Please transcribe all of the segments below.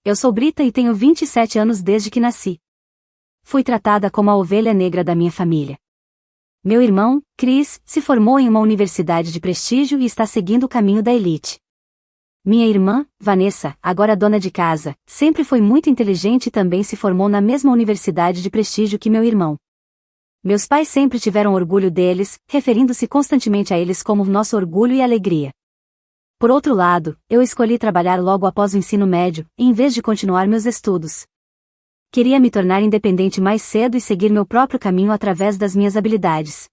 Eu sou Brita e tenho 27 anos desde que nasci. Fui tratada como a ovelha negra da minha família. Meu irmão, Chris, se formou em uma universidade de prestígio e está seguindo o caminho da elite. Minha irmã, Vanessa, agora dona de casa, sempre foi muito inteligente e também se formou na mesma universidade de prestígio que meu irmão. Meus pais sempre tiveram orgulho deles, referindo-se constantemente a eles como nosso orgulho e alegria. Por outro lado, eu escolhi trabalhar logo após o ensino médio, em vez de continuar meus estudos. Queria me tornar independente mais cedo e seguir meu próprio caminho através das minhas habilidades.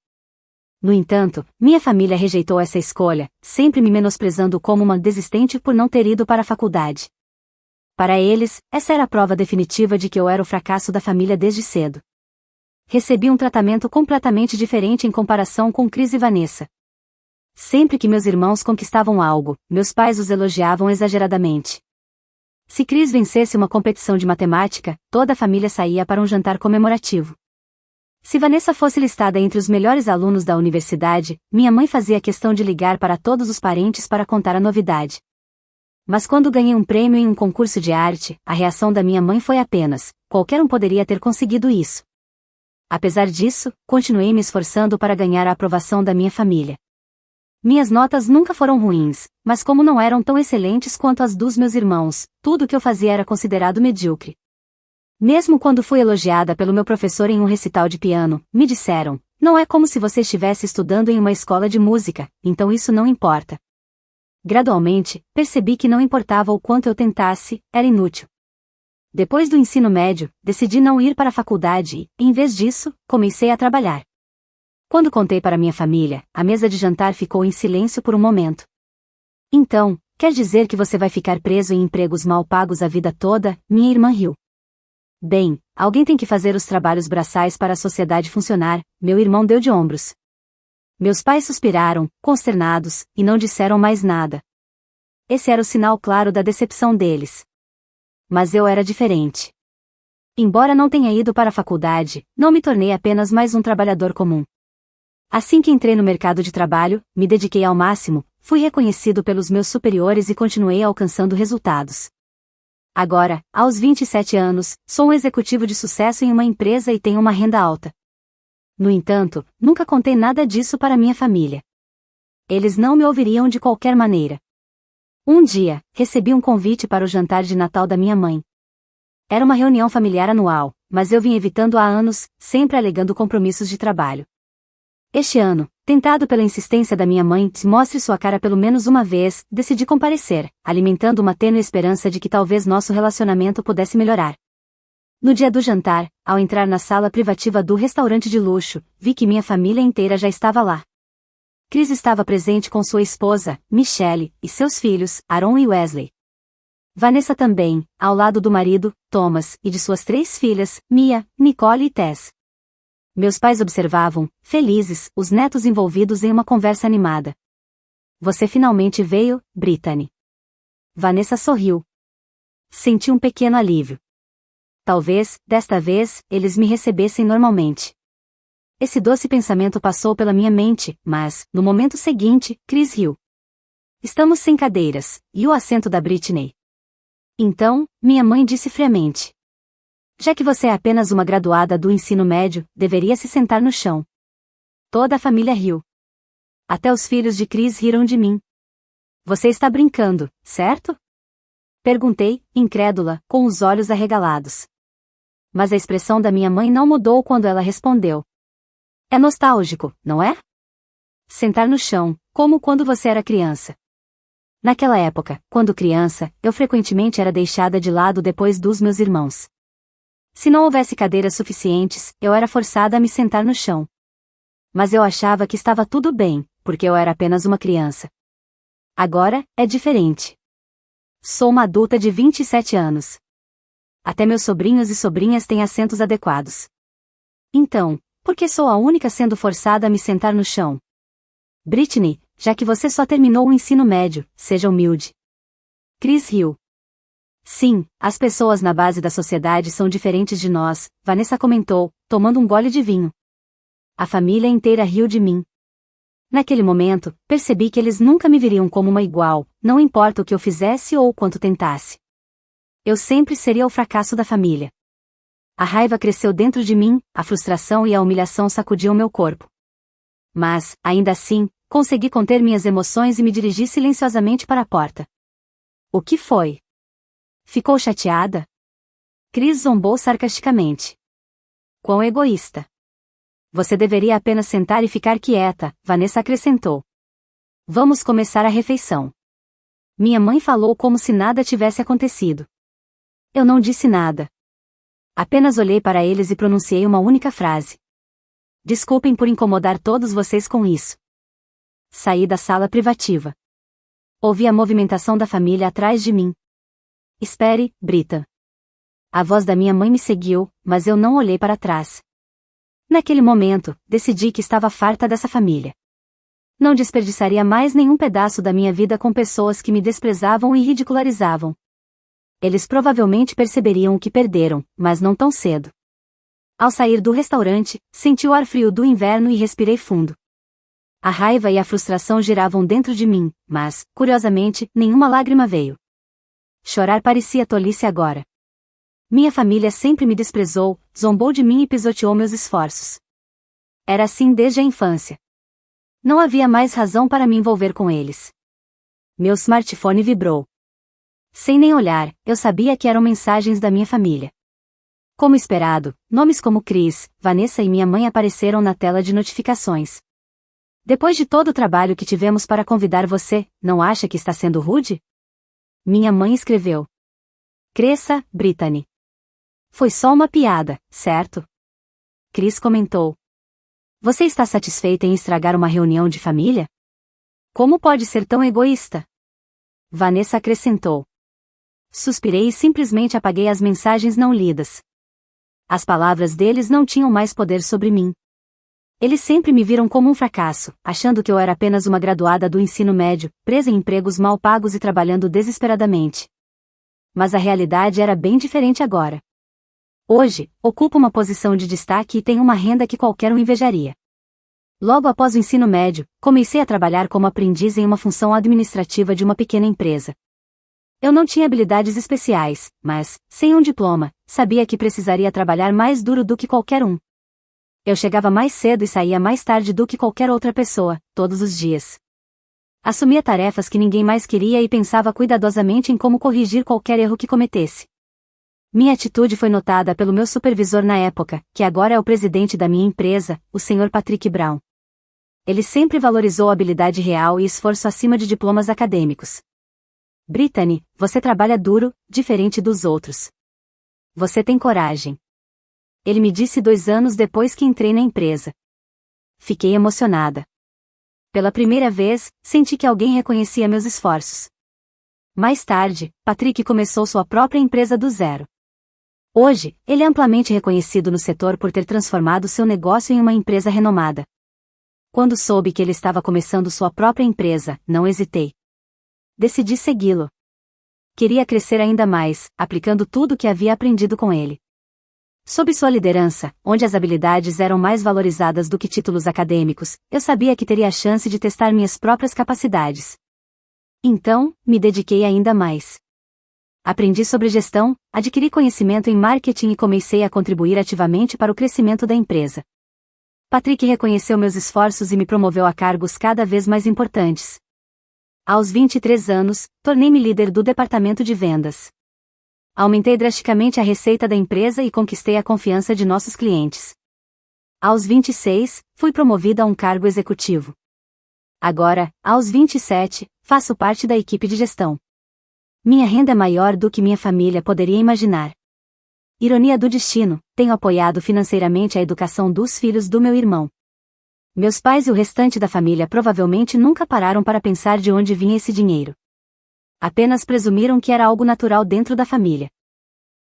No entanto, minha família rejeitou essa escolha, sempre me menosprezando como uma desistente por não ter ido para a faculdade. Para eles, essa era a prova definitiva de que eu era o fracasso da família desde cedo. Recebi um tratamento completamente diferente em comparação com Chris e Vanessa. Sempre que meus irmãos conquistavam algo, meus pais os elogiavam exageradamente. Se Chris vencesse uma competição de matemática, toda a família saía para um jantar comemorativo. Se Vanessa fosse listada entre os melhores alunos da universidade, minha mãe fazia questão de ligar para todos os parentes para contar a novidade. Mas quando ganhei um prêmio em um concurso de arte, a reação da minha mãe foi apenas: qualquer um poderia ter conseguido isso. Apesar disso, continuei me esforçando para ganhar a aprovação da minha família. Minhas notas nunca foram ruins, mas como não eram tão excelentes quanto as dos meus irmãos, tudo o que eu fazia era considerado medíocre. Mesmo quando fui elogiada pelo meu professor em um recital de piano, me disseram: não é como se você estivesse estudando em uma escola de música, então isso não importa. Gradualmente, percebi que não importava o quanto eu tentasse, era inútil. Depois do ensino médio, decidi não ir para a faculdade e, em vez disso, comecei a trabalhar. Quando contei para minha família, a mesa de jantar ficou em silêncio por um momento. Então, quer dizer que você vai ficar preso em empregos mal pagos a vida toda? Minha irmã riu. Bem, alguém tem que fazer os trabalhos braçais para a sociedade funcionar, meu irmão deu de ombros. Meus pais suspiraram, consternados, e não disseram mais nada. Esse era o sinal claro da decepção deles. Mas eu era diferente. Embora não tenha ido para a faculdade, não me tornei apenas mais um trabalhador comum. Assim que entrei no mercado de trabalho, me dediquei ao máximo, fui reconhecido pelos meus superiores e continuei alcançando resultados. Agora, aos 27 anos, sou um executivo de sucesso em uma empresa e tenho uma renda alta. No entanto, nunca contei nada disso para minha família. Eles não me ouviriam de qualquer maneira. Um dia, recebi um convite para o jantar de Natal da minha mãe. Era uma reunião familiar anual, mas eu vim evitando há anos, sempre alegando compromissos de trabalho. Este ano, tentado pela insistência da minha mãe que mostre sua cara pelo menos uma vez, decidi comparecer, alimentando uma tênue esperança de que talvez nosso relacionamento pudesse melhorar. No dia do jantar, ao entrar na sala privativa do restaurante de luxo, vi que minha família inteira já estava lá. Chris estava presente com sua esposa, Michelle, e seus filhos, Aaron e Wesley. Vanessa também, ao lado do marido, Thomas, e de suas 3 filhas, Mia, Nicole e Tess. Meus pais observavam, felizes, os netos envolvidos em uma conversa animada. Você finalmente veio, Brittany. Vanessa sorriu. Senti um pequeno alívio. Talvez, desta vez, eles me recebessem normalmente. Esse doce pensamento passou pela minha mente, mas, no momento seguinte, Chris riu. Estamos sem cadeiras, e o assento da Brittany? Então, minha mãe disse friamente. Já que você é apenas uma graduada do ensino médio, deveria se sentar no chão. Toda a família riu. Até os filhos de Chris riram de mim. Você está brincando, certo? Perguntei, incrédula, com os olhos arregalados. Mas a expressão da minha mãe não mudou quando ela respondeu. É nostálgico, não é? Sentar no chão, como quando você era criança. Naquela época, quando criança, eu frequentemente era deixada de lado depois dos meus irmãos. Se não houvesse cadeiras suficientes, eu era forçada a me sentar no chão. Mas eu achava que estava tudo bem, porque eu era apenas uma criança. Agora, é diferente. Sou uma adulta de 27 anos. Até meus sobrinhos e sobrinhas têm assentos adequados. Então, por que sou a única sendo forçada a me sentar no chão? Brittany, já que você só terminou o ensino médio, seja humilde. Chris riu. Sim, as pessoas na base da sociedade são diferentes de nós, Vanessa comentou, tomando um gole de vinho. A família inteira riu de mim. Naquele momento, percebi que eles nunca me viriam como uma igual, não importa o que eu fizesse ou o quanto tentasse. Eu sempre seria o fracasso da família. A raiva cresceu dentro de mim, a frustração e a humilhação sacudiam meu corpo. Mas, ainda assim, consegui conter minhas emoções e me dirigi silenciosamente para a porta. O que foi? Ficou chateada? Chris zombou sarcasticamente. Quão egoísta. Você deveria apenas sentar e ficar quieta, Vanessa acrescentou. Vamos começar a refeição. Minha mãe falou como se nada tivesse acontecido. Eu não disse nada. Apenas olhei para eles e pronunciei uma única frase. Desculpem por incomodar todos vocês com isso. Saí da sala privativa. Ouvi a movimentação da família atrás de mim. Espere, Brita. A voz da minha mãe me seguiu, mas eu não olhei para trás. Naquele momento, decidi que estava farta dessa família. Não desperdiçaria mais nenhum pedaço da minha vida com pessoas que me desprezavam e ridicularizavam. Eles provavelmente perceberiam o que perderam, mas não tão cedo. Ao sair do restaurante, senti o ar frio do inverno e respirei fundo. A raiva e a frustração giravam dentro de mim, mas, curiosamente, nenhuma lágrima veio. Chorar parecia tolice agora. Minha família sempre me desprezou, zombou de mim e pisoteou meus esforços. Era assim desde a infância. Não havia mais razão para me envolver com eles. Meu smartphone vibrou. Sem nem olhar, eu sabia que eram mensagens da minha família. Como esperado, nomes como Chris, Vanessa e minha mãe apareceram na tela de notificações. Depois de todo o trabalho que tivemos para convidar você, não acha que está sendo rude? Minha mãe escreveu. Cresça, Brittany. Foi só uma piada, certo? Chris comentou. Você está satisfeita em estragar uma reunião de família? Como pode ser tão egoísta? Vanessa acrescentou. Suspirei e simplesmente apaguei as mensagens não lidas. As palavras deles não tinham mais poder sobre mim. Eles sempre me viram como um fracasso, achando que eu era apenas uma graduada do ensino médio, presa em empregos mal pagos e trabalhando desesperadamente. Mas a realidade era bem diferente agora. Hoje, ocupo uma posição de destaque e tenho uma renda que qualquer um invejaria. Logo após o ensino médio, comecei a trabalhar como aprendiz em uma função administrativa de uma pequena empresa. Eu não tinha habilidades especiais, mas, sem um diploma, sabia que precisaria trabalhar mais duro do que qualquer um. Eu chegava mais cedo e saía mais tarde do que qualquer outra pessoa, todos os dias. Assumia tarefas que ninguém mais queria e pensava cuidadosamente em como corrigir qualquer erro que cometesse. Minha atitude foi notada pelo meu supervisor na época, que agora é o presidente da minha empresa, o Sr. Patrick Brown. Ele sempre valorizou a habilidade real e esforço acima de diplomas acadêmicos. Brittany, você trabalha duro, diferente dos outros. Você tem coragem. Ele me disse 2 anos depois que entrei na empresa. Fiquei emocionada. Pela primeira vez, senti que alguém reconhecia meus esforços. Mais tarde, Patrick começou sua própria empresa do zero. Hoje, ele é amplamente reconhecido no setor por ter transformado seu negócio em uma empresa renomada. Quando soube que ele estava começando sua própria empresa, não hesitei. Decidi segui-lo. Queria crescer ainda mais, aplicando tudo o que havia aprendido com ele. Sob sua liderança, onde as habilidades eram mais valorizadas do que títulos acadêmicos, eu sabia que teria a chance de testar minhas próprias capacidades. Então, me dediquei ainda mais. Aprendi sobre gestão, adquiri conhecimento em marketing e comecei a contribuir ativamente para o crescimento da empresa. Patrick reconheceu meus esforços e me promoveu a cargos cada vez mais importantes. Aos 23 anos, tornei-me líder do departamento de vendas. Aumentei drasticamente a receita da empresa e conquistei a confiança de nossos clientes. Aos 26, fui promovida a um cargo executivo. Agora, aos 27, faço parte da equipe de gestão. Minha renda é maior do que minha família poderia imaginar. Ironia do destino, tenho apoiado financeiramente a educação dos filhos do meu irmão. Meus pais e o restante da família provavelmente nunca pararam para pensar de onde vinha esse dinheiro. Apenas presumiram que era algo natural dentro da família.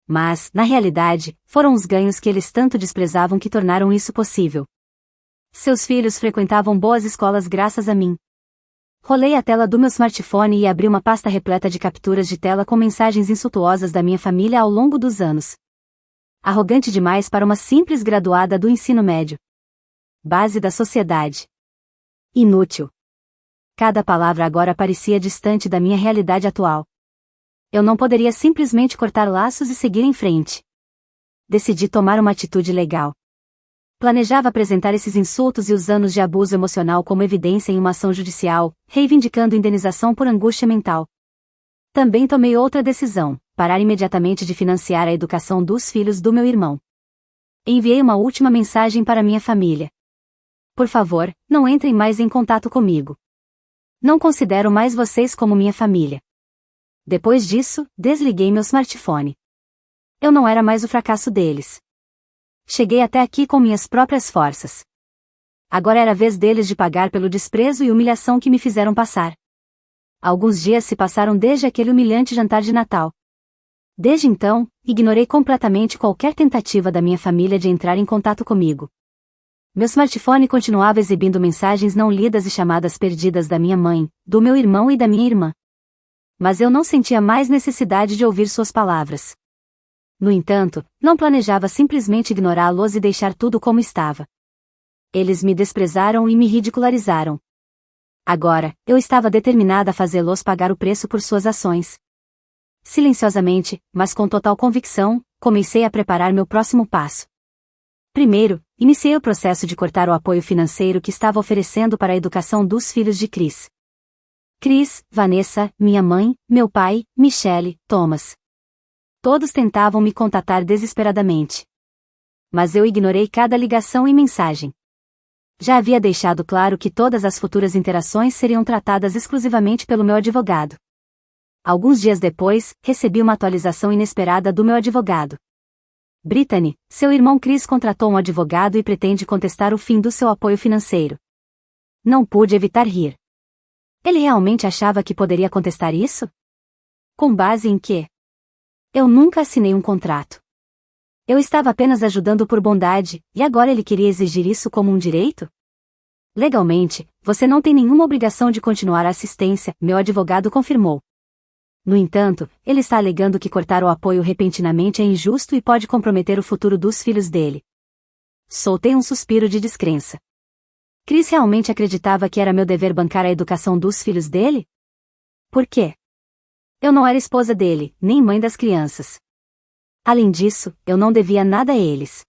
Mas, na realidade, foram os ganhos que eles tanto desprezavam que tornaram isso possível. Seus filhos frequentavam boas escolas graças a mim. Rolei a tela do meu smartphone e abri uma pasta repleta de capturas de tela com mensagens insultuosas da minha família ao longo dos anos. Arrogante demais para uma simples graduada do ensino médio. Base da sociedade. Inútil. Cada palavra agora parecia distante da minha realidade atual. Eu não poderia simplesmente cortar laços e seguir em frente. Decidi tomar uma atitude legal. Planejava apresentar esses insultos e os anos de abuso emocional como evidência em uma ação judicial, reivindicando indenização por angústia mental. Também tomei outra decisão: parar imediatamente de financiar a educação dos filhos do meu irmão. Enviei uma última mensagem para minha família. Por favor, não entrem mais em contato comigo. Não considero mais vocês como minha família. Depois disso, desliguei meu smartphone. Eu não era mais o fracasso deles. Cheguei até aqui com minhas próprias forças. Agora era a vez deles de pagar pelo desprezo e humilhação que me fizeram passar. Alguns dias se passaram desde aquele humilhante jantar de Natal. Desde então, ignorei completamente qualquer tentativa da minha família de entrar em contato comigo. Meu smartphone continuava exibindo mensagens não lidas e chamadas perdidas da minha mãe, do meu irmão e da minha irmã. Mas eu não sentia mais necessidade de ouvir suas palavras. No entanto, não planejava simplesmente ignorá-los e deixar tudo como estava. Eles me desprezaram e me ridicularizaram. Agora, eu estava determinada a fazê-los pagar o preço por suas ações. Silenciosamente, mas com total convicção, comecei a preparar meu próximo passo. Primeiro, iniciei o processo de cortar o apoio financeiro que estava oferecendo para a educação dos filhos de Chris. Chris, Vanessa, minha mãe, meu pai, Michelle, Thomas. Todos tentavam me contatar desesperadamente. Mas eu ignorei cada ligação e mensagem. Já havia deixado claro que todas as futuras interações seriam tratadas exclusivamente pelo meu advogado. Alguns dias depois, recebi uma atualização inesperada do meu advogado. Brittany, seu irmão Chris contratou um advogado e pretende contestar o fim do seu apoio financeiro. Não pude evitar rir. Ele realmente achava que poderia contestar isso? Com base em quê? Eu nunca assinei um contrato. Eu estava apenas ajudando por bondade, e agora ele queria exigir isso como um direito? Legalmente, você não tem nenhuma obrigação de continuar a assistência, meu advogado confirmou. No entanto, ele está alegando que cortar o apoio repentinamente é injusto e pode comprometer o futuro dos filhos dele. Soltei um suspiro de descrença. Chris realmente acreditava que era meu dever bancar a educação dos filhos dele? Por quê? Eu não era esposa dele, nem mãe das crianças. Além disso, eu não devia nada a eles.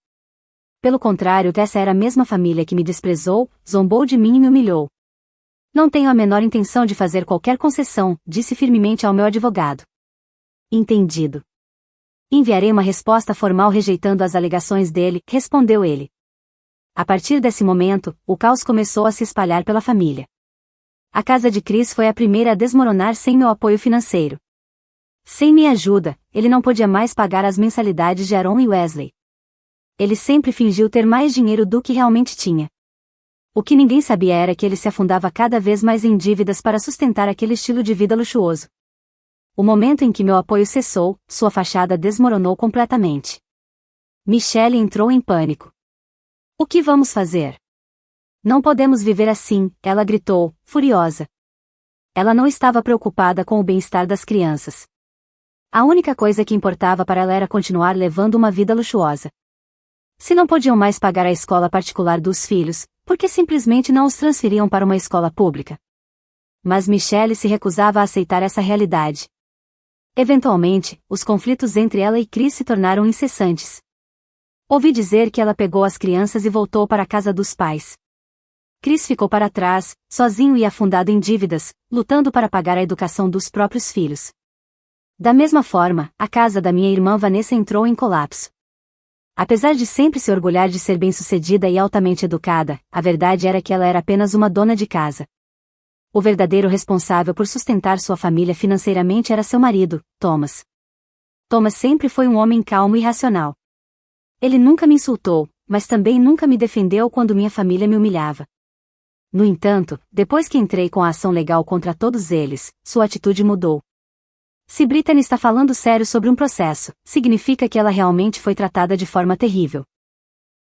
Pelo contrário, essa era a mesma família que me desprezou, zombou de mim e me humilhou. Não tenho a menor intenção de fazer qualquer concessão, disse firmemente ao meu advogado. Entendido. Enviarei uma resposta formal rejeitando as alegações dele, respondeu ele. A partir desse momento, o caos começou a se espalhar pela família. A casa de Chris foi a primeira a desmoronar sem meu apoio financeiro. Sem minha ajuda, ele não podia mais pagar as mensalidades de Aaron e Wesley. Ele sempre fingiu ter mais dinheiro do que realmente tinha. O que ninguém sabia era que ele se afundava cada vez mais em dívidas para sustentar aquele estilo de vida luxuoso. O momento em que meu apoio cessou, sua fachada desmoronou completamente. Michelle entrou em pânico. O que vamos fazer? Não podemos viver assim, ela gritou, furiosa. Ela não estava preocupada com o bem-estar das crianças. A única coisa que importava para ela era continuar levando uma vida luxuosa. Se não podiam mais pagar a escola particular dos filhos, por que simplesmente não os transferiam para uma escola pública? Mas Michelle se recusava a aceitar essa realidade. Eventualmente, os conflitos entre ela e Chris se tornaram incessantes. Ouvi dizer que ela pegou as crianças e voltou para a casa dos pais. Chris ficou para trás, sozinho e afundado em dívidas, lutando para pagar a educação dos próprios filhos. Da mesma forma, a casa da minha irmã Vanessa entrou em colapso. Apesar de sempre se orgulhar de ser bem-sucedida e altamente educada, a verdade era que ela era apenas uma dona de casa. O verdadeiro responsável por sustentar sua família financeiramente era seu marido, Thomas. Thomas sempre foi um homem calmo e racional. Ele nunca me insultou, mas também nunca me defendeu quando minha família me humilhava. No entanto, depois que entrei com a ação legal contra todos eles, sua atitude mudou. Se Brittany está falando sério sobre um processo, significa que ela realmente foi tratada de forma terrível.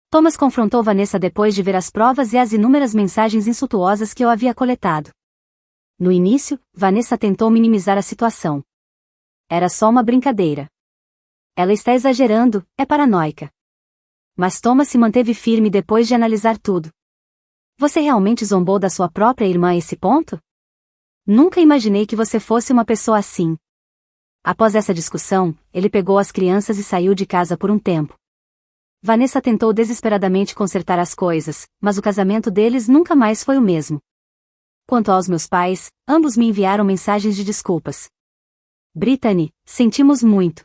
Thomas confrontou Vanessa depois de ver as provas e as inúmeras mensagens insultuosas que eu havia coletado. No início, Vanessa tentou minimizar a situação. Era só uma brincadeira. Ela está exagerando, é paranoica. Mas Thomas se manteve firme depois de analisar tudo. Você realmente zombou da sua própria irmã a esse ponto? Nunca imaginei que você fosse uma pessoa assim. Após essa discussão, ele pegou as crianças e saiu de casa por um tempo. Vanessa tentou desesperadamente consertar as coisas, mas o casamento deles nunca mais foi o mesmo. Quanto aos meus pais, ambos me enviaram mensagens de desculpas. Brittany, sentimos muito.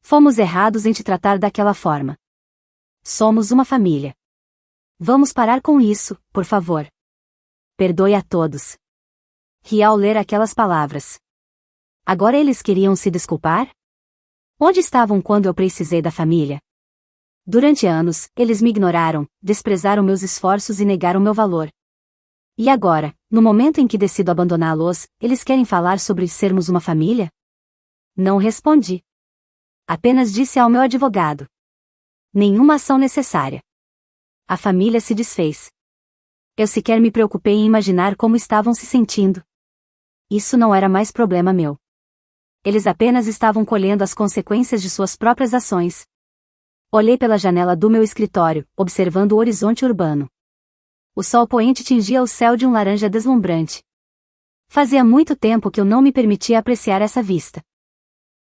Fomos errados em te tratar daquela forma. Somos uma família. Vamos parar com isso, por favor. Perdoe a todos. Ri ao ler aquelas palavras. Agora eles queriam se desculpar? Onde estavam quando eu precisei da família? Durante anos, eles me ignoraram, desprezaram meus esforços e negaram meu valor. E agora, no momento em que decido abandoná-los, eles querem falar sobre sermos uma família? Não respondi. Apenas disse ao meu advogado. Nenhuma ação necessária. A família se desfez. Eu sequer me preocupei em imaginar como estavam se sentindo. Isso não era mais problema meu. Eles apenas estavam colhendo as consequências de suas próprias ações. Olhei pela janela do meu escritório, observando o horizonte urbano. O sol poente tingia o céu de um laranja deslumbrante. Fazia muito tempo que eu não me permitia apreciar essa vista.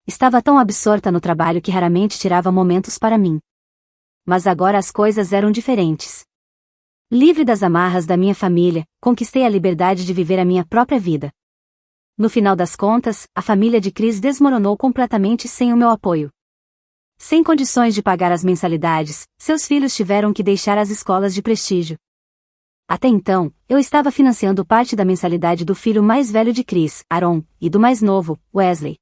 Estava tão absorta no trabalho que raramente tirava momentos para mim. Mas agora as coisas eram diferentes. Livre das amarras da minha família, conquistei a liberdade de viver a minha própria vida. No final das contas, a família de Chris desmoronou completamente sem o meu apoio. Sem condições de pagar as mensalidades, seus filhos tiveram que deixar as escolas de prestígio. Até então, eu estava financiando parte da mensalidade do filho mais velho de Chris, Aaron, e do mais novo, Wesley.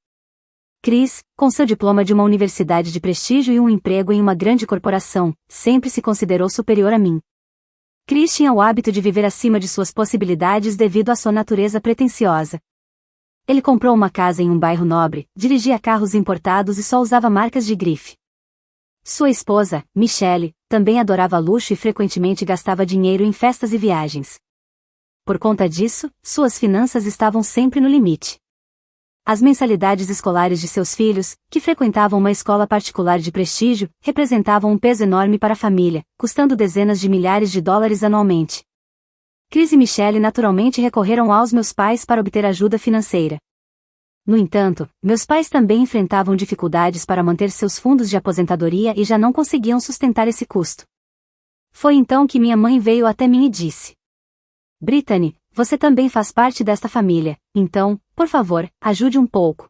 Chris, com seu diploma de uma universidade de prestígio e um emprego em uma grande corporação, sempre se considerou superior a mim. Chris tinha o hábito de viver acima de suas possibilidades devido à sua natureza pretensiosa. Ele comprou uma casa em um bairro nobre, dirigia carros importados e só usava marcas de grife. Sua esposa, Michelle, também adorava luxo e frequentemente gastava dinheiro em festas e viagens. Por conta disso, suas finanças estavam sempre no limite. As mensalidades escolares de seus filhos, que frequentavam uma escola particular de prestígio, representavam um peso enorme para a família, custando dezenas de milhares de dólares anualmente. Chris e Michelle naturalmente recorreram aos meus pais para obter ajuda financeira. No entanto, meus pais também enfrentavam dificuldades para manter seus fundos de aposentadoria e já não conseguiam sustentar esse custo. Foi então que minha mãe veio até mim e disse: Brittany, você também faz parte desta família, então, por favor, ajude um pouco.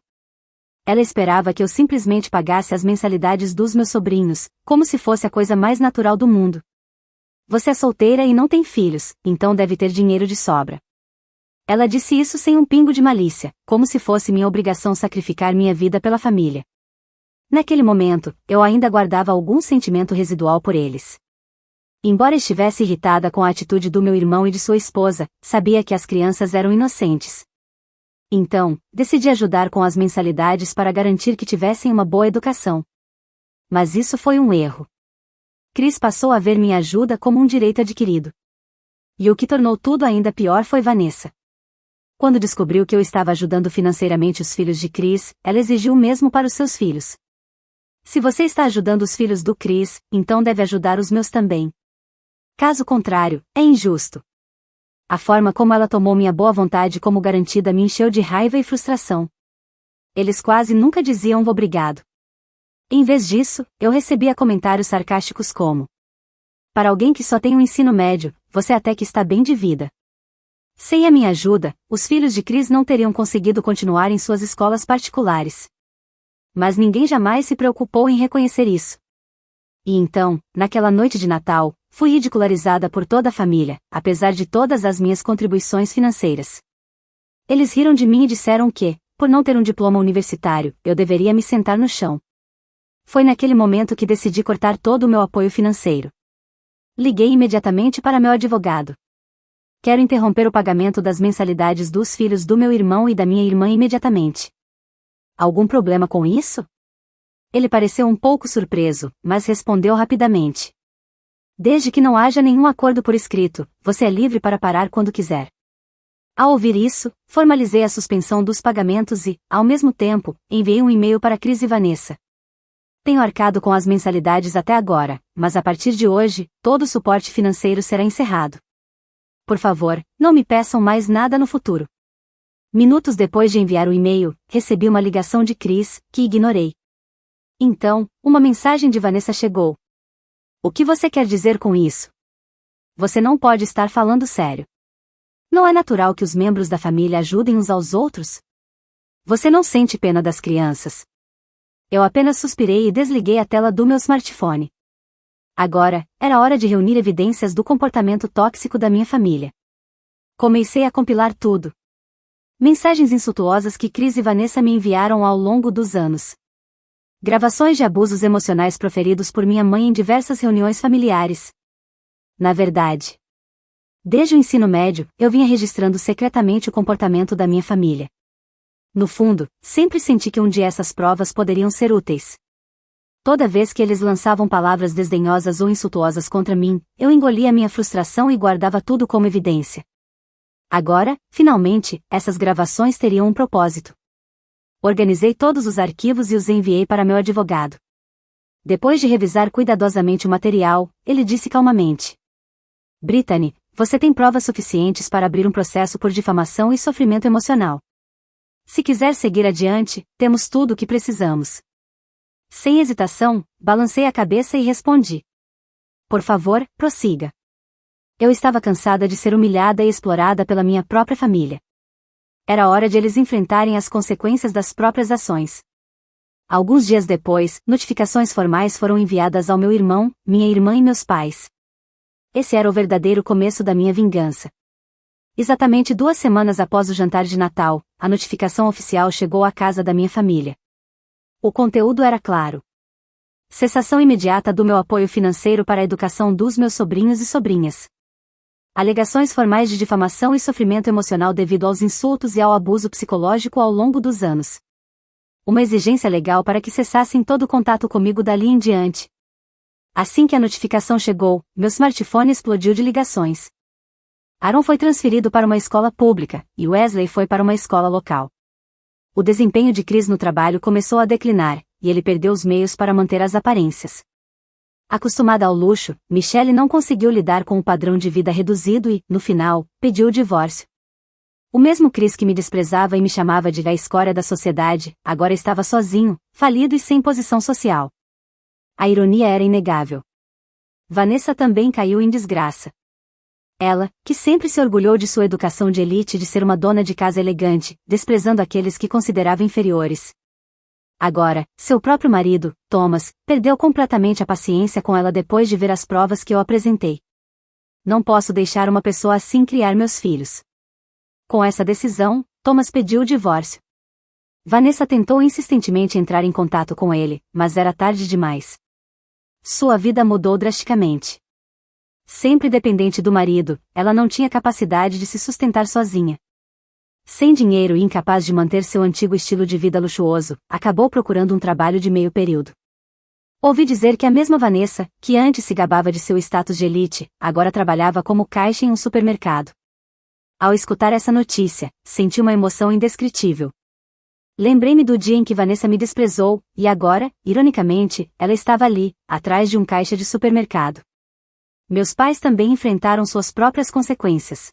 Ela esperava que eu simplesmente pagasse as mensalidades dos meus sobrinhos, como se fosse a coisa mais natural do mundo. Você é solteira e não tem filhos, então deve ter dinheiro de sobra. Ela disse isso sem um pingo de malícia, como se fosse minha obrigação sacrificar minha vida pela família. Naquele momento, eu ainda guardava algum sentimento residual por eles. Embora estivesse irritada com a atitude do meu irmão e de sua esposa, sabia que as crianças eram inocentes. Então, decidi ajudar com as mensalidades para garantir que tivessem uma boa educação. Mas isso foi um erro. Chris passou a ver minha ajuda como um direito adquirido. E o que tornou tudo ainda pior foi Vanessa. Quando descobriu que eu estava ajudando financeiramente os filhos de Chris, ela exigiu o mesmo para os seus filhos. Se você está ajudando os filhos do Chris, então deve ajudar os meus também. Caso contrário, é injusto. A forma como ela tomou minha boa vontade como garantida me encheu de raiva e frustração. Eles quase nunca diziam obrigado. Em vez disso, eu recebia comentários sarcásticos como: para alguém que só tem um ensino médio, você até que está bem de vida. Sem a minha ajuda, os filhos de Chris não teriam conseguido continuar em suas escolas particulares. Mas ninguém jamais se preocupou em reconhecer isso. E então, naquela noite de Natal, fui ridicularizada por toda a família, apesar de todas as minhas contribuições financeiras. Eles riram de mim e disseram que, por não ter um diploma universitário, eu deveria me sentar no chão. Foi naquele momento que decidi cortar todo o meu apoio financeiro. Liguei imediatamente para meu advogado. Quero interromper o pagamento das mensalidades dos filhos do meu irmão e da minha irmã imediatamente. Algum problema com isso? Ele pareceu um pouco surpreso, mas respondeu rapidamente: desde que não haja nenhum acordo por escrito, você é livre para parar quando quiser. Ao ouvir isso, formalizei a suspensão dos pagamentos e, ao mesmo tempo, enviei um e-mail para Chris e Vanessa. Tenho arcado com as mensalidades até agora, mas a partir de hoje, todo o suporte financeiro será encerrado. Por favor, não me peçam mais nada no futuro. Minutos depois de enviar o e-mail, recebi uma ligação de Chris, que ignorei. Então, uma mensagem de Vanessa chegou. O que você quer dizer com isso? Você não pode estar falando sério. Não é natural que os membros da família ajudem uns aos outros? Você não sente pena das crianças? Eu apenas suspirei e desliguei a tela do meu smartphone. Agora, era hora de reunir evidências do comportamento tóxico da minha família. Comecei a compilar tudo. Mensagens insultuosas que Chris e Vanessa me enviaram ao longo dos anos. Gravações de abusos emocionais proferidos por minha mãe em diversas reuniões familiares. Na verdade, desde o ensino médio, eu vinha registrando secretamente o comportamento da minha família. No fundo, sempre senti que um dia essas provas poderiam ser úteis. Toda vez que eles lançavam palavras desdenhosas ou insultuosas contra mim, eu engolia minha frustração e guardava tudo como evidência. Agora, finalmente, essas gravações teriam um propósito. Organizei todos os arquivos e os enviei para meu advogado. Depois de revisar cuidadosamente o material, ele disse calmamente: Brittany, você tem provas suficientes para abrir um processo por difamação e sofrimento emocional. Se quiser seguir adiante, temos tudo o que precisamos. Sem hesitação, balancei a cabeça e respondi: Por favor, prossiga. Eu estava cansada de ser humilhada e explorada pela minha própria família. Era hora de eles enfrentarem as consequências das próprias ações. Alguns dias depois, notificações formais foram enviadas ao meu irmão, minha irmã e meus pais. Esse era o verdadeiro começo da minha vingança. Exatamente 2 semanas após o jantar de Natal, a notificação oficial chegou à casa da minha família. O conteúdo era claro. Cessação imediata do meu apoio financeiro para a educação dos meus sobrinhos e sobrinhas. Alegações formais de difamação e sofrimento emocional devido aos insultos e ao abuso psicológico ao longo dos anos. Uma exigência legal para que cessassem todo o contato comigo dali em diante. Assim que a notificação chegou, meu smartphone explodiu de ligações. Aaron foi transferido para uma escola pública, e Wesley foi para uma escola local. O desempenho de Chris no trabalho começou a declinar, e ele perdeu os meios para manter as aparências. Acostumada ao luxo, Michelle não conseguiu lidar com o padrão de vida reduzido e, no final, pediu o divórcio. O mesmo Chris que me desprezava e me chamava de a escória da sociedade, agora estava sozinho, falido e sem posição social. A ironia era inegável. Vanessa também caiu em desgraça. Ela, que sempre se orgulhou de sua educação de elite e de ser uma dona de casa elegante, desprezando aqueles que considerava inferiores. Agora, seu próprio marido, Thomas, perdeu completamente a paciência com ela depois de ver as provas que eu apresentei. Não posso deixar uma pessoa assim criar meus filhos. Com essa decisão, Thomas pediu o divórcio. Vanessa tentou insistentemente entrar em contato com ele, mas era tarde demais. Sua vida mudou drasticamente. Sempre dependente do marido, ela não tinha capacidade de se sustentar sozinha. Sem dinheiro e incapaz de manter seu antigo estilo de vida luxuoso, acabou procurando um trabalho de meio período. Ouvi dizer que a mesma Vanessa, que antes se gabava de seu status de elite, agora trabalhava como caixa em um supermercado. Ao escutar essa notícia, senti uma emoção indescritível. Lembrei-me do dia em que Vanessa me desprezou, e agora, ironicamente, ela estava ali, atrás de um caixa de supermercado. Meus pais também enfrentaram suas próprias consequências.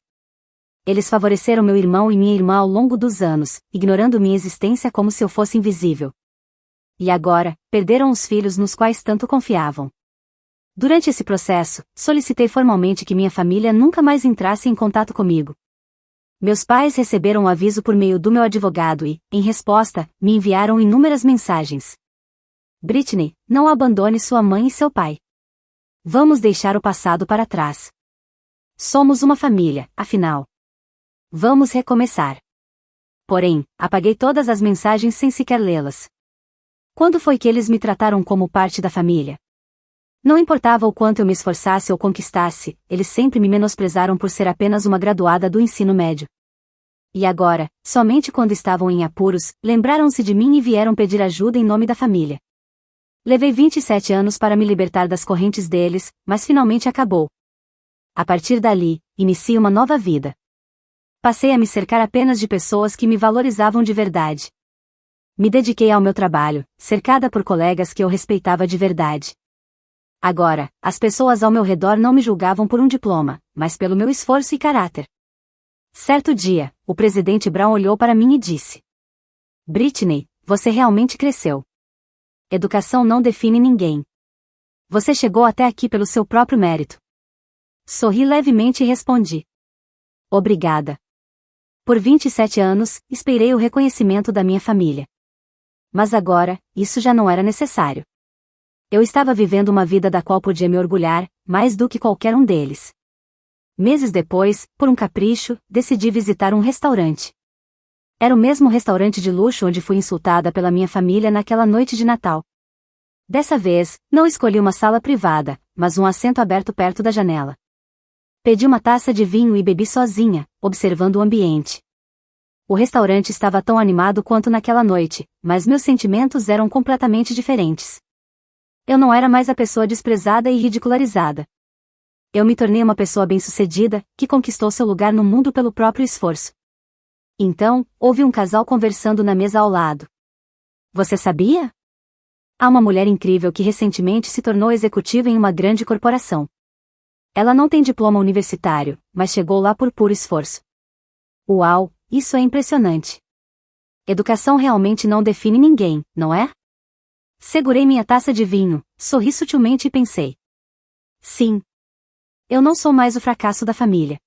Eles favoreceram meu irmão e minha irmã ao longo dos anos, ignorando minha existência como se eu fosse invisível. E agora, perderam os filhos nos quais tanto confiavam. Durante esse processo, solicitei formalmente que minha família nunca mais entrasse em contato comigo. Meus pais receberam um aviso por meio do meu advogado e, em resposta, me enviaram inúmeras mensagens. Brittany, não abandone sua mãe e seu pai. Vamos deixar o passado para trás. Somos uma família, afinal. Vamos recomeçar. Porém, apaguei todas as mensagens sem sequer lê-las. Quando foi que eles me trataram como parte da família? Não importava o quanto eu me esforçasse ou conquistasse, eles sempre me menosprezaram por ser apenas uma graduada do ensino médio. E agora, somente quando estavam em apuros, lembraram-se de mim e vieram pedir ajuda em nome da família. Levei 27 anos para me libertar das correntes deles, mas finalmente acabou. A partir dali, iniciei uma nova vida. Passei a me cercar apenas de pessoas que me valorizavam de verdade. Me dediquei ao meu trabalho, cercada por colegas que eu respeitava de verdade. Agora, as pessoas ao meu redor não me julgavam por um diploma, mas pelo meu esforço e caráter. Certo dia, o presidente Brown olhou para mim e disse: Britney, você realmente cresceu. Educação não define ninguém. Você chegou até aqui pelo seu próprio mérito. Sorri levemente e respondi: Obrigada. Por 27 anos, esperei o reconhecimento da minha família. Mas agora, isso já não era necessário. Eu estava vivendo uma vida da qual podia me orgulhar, mais do que qualquer um deles. Meses depois, por um capricho, decidi visitar um restaurante. Era o mesmo restaurante de luxo onde fui insultada pela minha família naquela noite de Natal. Dessa vez, não escolhi uma sala privada, mas um assento aberto perto da janela. Pedi uma taça de vinho e bebi sozinha, observando o ambiente. O restaurante estava tão animado quanto naquela noite, mas meus sentimentos eram completamente diferentes. Eu não era mais a pessoa desprezada e ridicularizada. Eu me tornei uma pessoa bem-sucedida, que conquistou seu lugar no mundo pelo próprio esforço. Então, houve um casal conversando na mesa ao lado. Você sabia? Há uma mulher incrível que recentemente se tornou executiva em uma grande corporação. Ela não tem diploma universitário, mas chegou lá por puro esforço. Uau, isso é impressionante. Educação realmente não define ninguém, não é? Segurei minha taça de vinho, sorri sutilmente e pensei: sim. Eu não sou mais o fracasso da família.